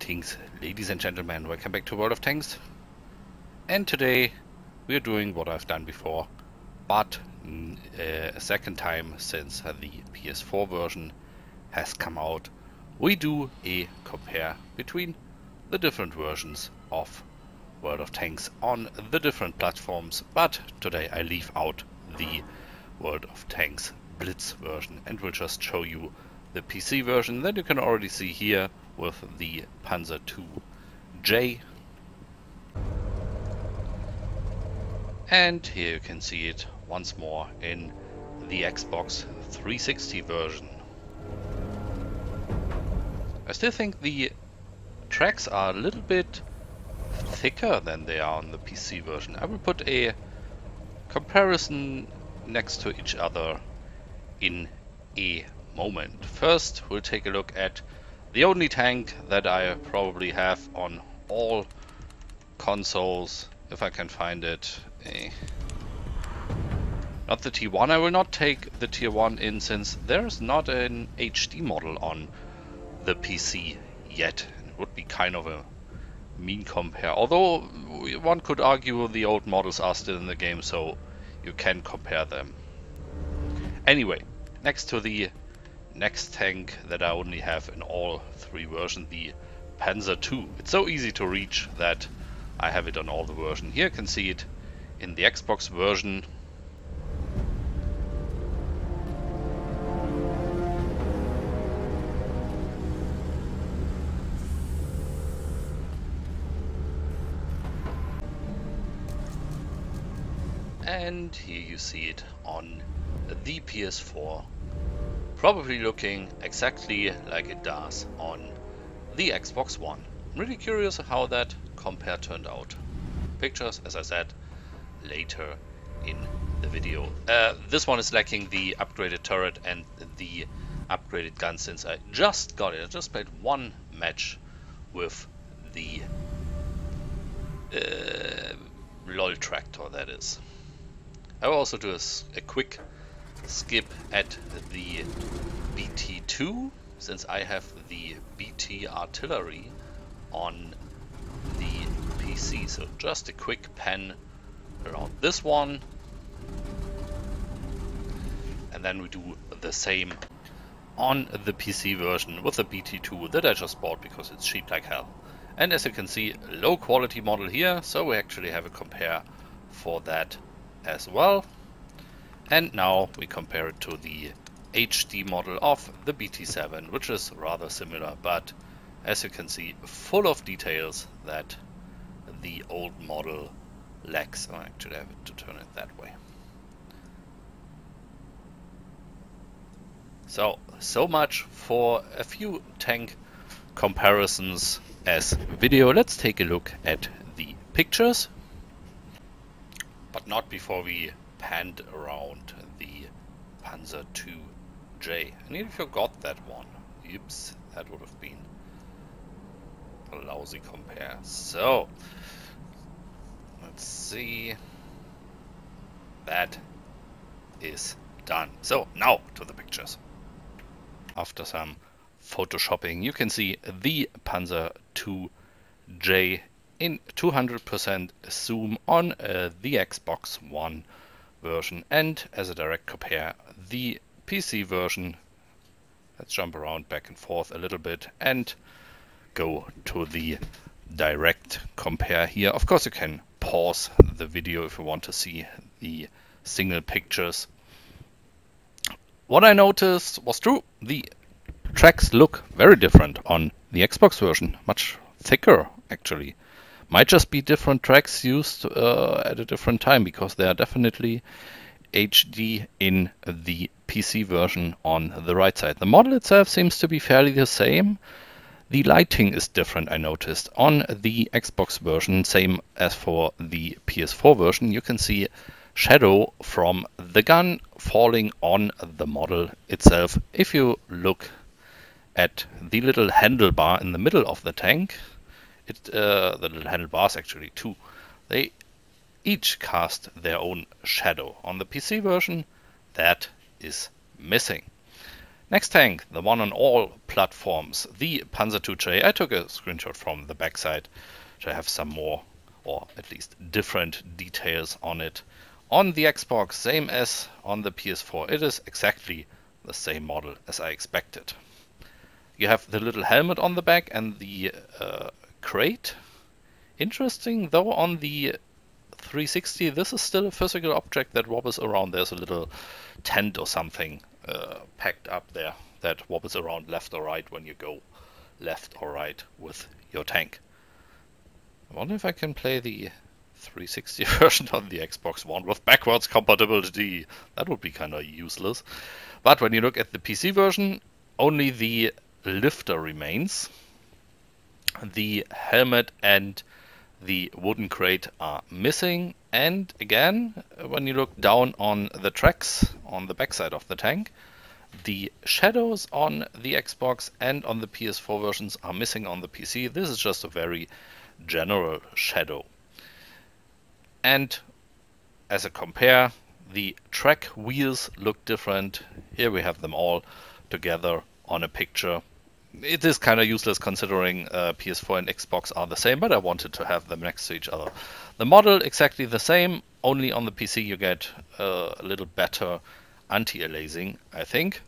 Greetings, ladies and gentlemen, welcome back to World of Tanks. And today we are doing what I've done before, but a second time since the PS4 version has come out. We do a compare between the different versions of World of Tanks on the different platforms, but today I leave out the World of Tanks Blitz version and will just show you the PC version that you can already see here with the Panzer II. And here you can see it once more in the Xbox 360 version. I still think the tracks are a little bit thicker than they are on the PC version. I will put a comparison next to each other in a moment. First, we'll take a look at the only tank that I probably have on all consoles, if I can find it. Not the T1. I will not take the Tier 1 in since there's not an HD model on the PC yet. It would be kind of a mean compare. Although one could argue the old models are still in the game, so you can compare them. Anyway, next to the next tank that I only have in all three versions, the Panzer II. It's so easy to reach that I have it on all the versions. Here you can see it in the Xbox version. And here you see it on the PS4. Probably looking exactly like it does on the Xbox One. I'm really curious how that compare turned out. Pictures, as I said, later in the video. This one is lacking the upgraded turret and the upgraded gun since I just got it. I just played one match with the LOL tractor, that is. I will also do a quick skip at the BT2 since I have the BT artillery on the PC. So just a quick pan around this one, and then we do the same on the PC version with the BT2 that I just bought because it's cheap like hell. And as you can see, low quality model here, so we actually have a compare for that as well. And now we compare it to the HD model of the BT7, which is rather similar, but as you can see, full of details that the old model lacks. I actually have to turn it that way. So much for a few tank comparisons as video. Let's take a look at the pictures, but not before we panned around the Panzer II. I nearly forgot that one. Oops, that would have been a lousy compare. So, let's see. That is done. So, now to the pictures. After some photoshopping, you can see the Panzer II in 200% zoom on the Xbox One version, and as a direct compare, the PC version. Let's jump around back and forth a little bit and go to the direct compare here. Of course, you can pause the video if you want to see the single pictures. What I noticed was true. The tracks look very different on the Xbox version, much thicker actually. Might just be different tracks used at a different time, because they are definitely HD in the PC version on the right side. The model itself seems to be fairly the same. The lighting is different, I noticed. On the Xbox version, same as for the PS4 version, you can see shadow from the gun falling on the model itself. If you look at the little handlebar in the middle of the tank, the little handlebars actually too, they each cast their own shadow. On the PC version, that is missing. Next tank, the one on all platforms, the Panzer II. I took a screenshot from the backside to have some more, or at least different details on it. On the Xbox, same as on the PS4, it is exactly the same model as I expected. You have the little helmet on the back and the crate. Interesting though, on the 360 this is still a physical object that wobbles around. There's a little tent or something packed up there that wobbles around left or right when you go left or right with your tank. I wonder if I can play the 360 version on the Xbox One with backwards compatibility. That would be kind of useless. But when you look at the PC version, only the lifter remains. The helmet and the wooden crate are missing, and again, when you look down on the tracks on the backside of the tank, the shadows on the Xbox and on the PS4 versions are missing on the PC. This is just a very general shadow. And as a compare, the track wheels look different. Here we have them all together on a picture. It is kind of useless considering PS4 and Xbox are the same, but I wanted to have them next to each other. The model exactly the same, only on the PC you get a little better anti-aliasing, I think.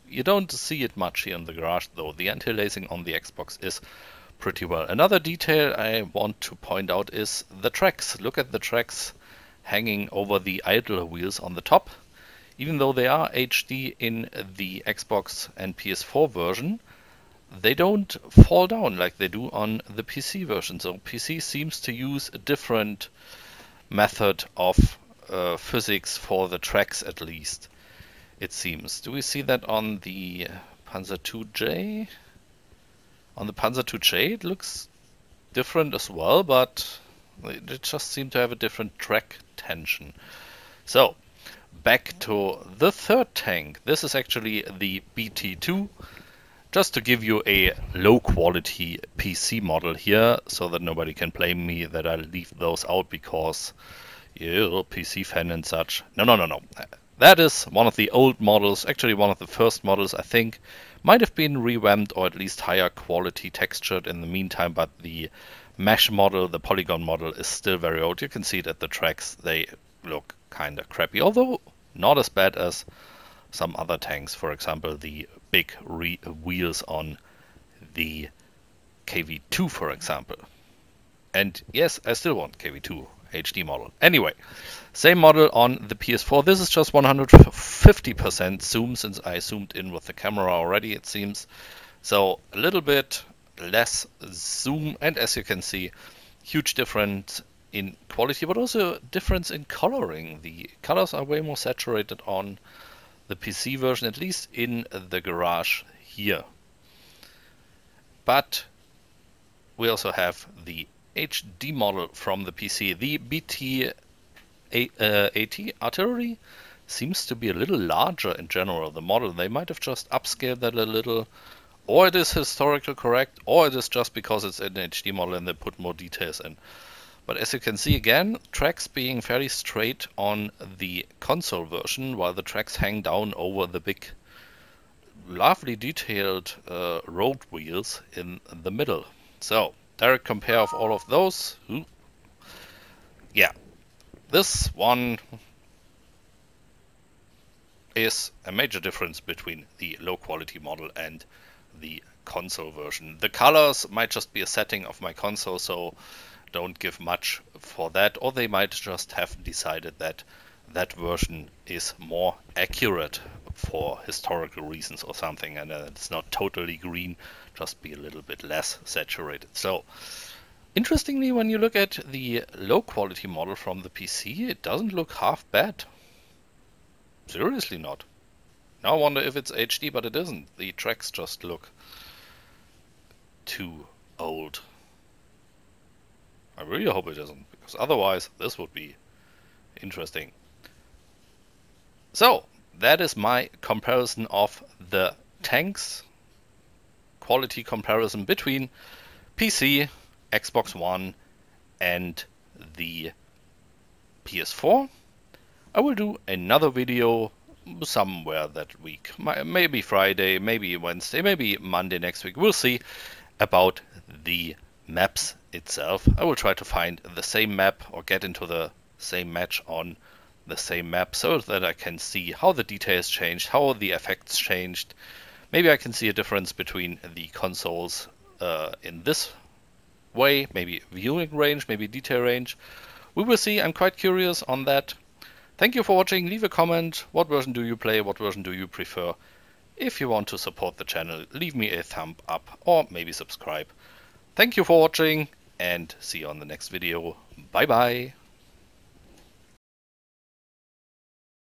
You don't see it much here in the garage though. The anti-aliasing on the Xbox is pretty well. Another detail I want to point out is the tracks. Look at the tracks hanging over the idler wheels on the top. Even though they are HD in the Xbox and PS4 version, they don't fall down like they do on the PC version. So PC seems to use a different method of physics for the tracks, at least, it seems. Do we see that on the Panzer II? On the Panzer II it looks different as well, but it just seems to have a different track tension. So, back to the third tank. This is actually the BT2. Just to give you a low quality PC model here, so that nobody can blame me that I leave those out because PC fan and such. No. That is one of the old models, actually one of the first models I think. Might have been revamped or at least higher quality textured in the meantime, but the mesh model, the polygon model, is still very old. You can see it at the tracks. They look kind of crappy, although not as bad as some other tanks. For example, the big wheels on the KV2, for example. And yes, I still want KV2 HD model. Anyway, same model on the PS4. This is just 150% zoom, since I zoomed in with the camera already, it seems. So a little bit less zoom, and as you can see, huge difference in quality, but also difference in coloring. The colors are way more saturated on the PC version, at least in the garage here. But we also have the HD model from the PC. The BT-80 artillery seems to be a little larger in general. The model, they might have just upscaled that a little, or it is historically correct, or it is just because it's an HD model and they put more details in. But as you can see again, tracks being fairly straight on the console version, while the tracks hang down over the big, lovely detailed road wheels in the middle. So, direct compare of all of those. Yeah, this one is a major difference between the low quality model and the console version. The colors might just be a setting of my console, so don't give much for that, or they might just have decided that that version is more accurate for historical reasons or something, and it's not totally green, just be a little bit less saturated. So interestingly, when you look at the low quality model from the PC, it doesn't look half bad. Seriously not. Now I wonder if it's HD, but it isn't. The tracks just look too old. I really hope it isn't, because otherwise this would be interesting. So, that is my comparison of the tanks, quality comparison between PC, Xbox One and the PS4. I will do another video somewhere that week. Maybe Friday, maybe Wednesday, maybe Monday next week. We'll see about the maps itself. I will try to find the same map or get into the same match on the same map so that I can see how the details changed, how the effects changed. Maybe I can see a difference between the consoles in this way, maybe viewing range, maybe detail range. We will see. I'm quite curious on that. Thank you for watching. Leave a comment. What version do you play? What version do you prefer? If you want to support the channel, leave me a thumb up or maybe subscribe. Thank you for watching and see you on the next video. Bye bye.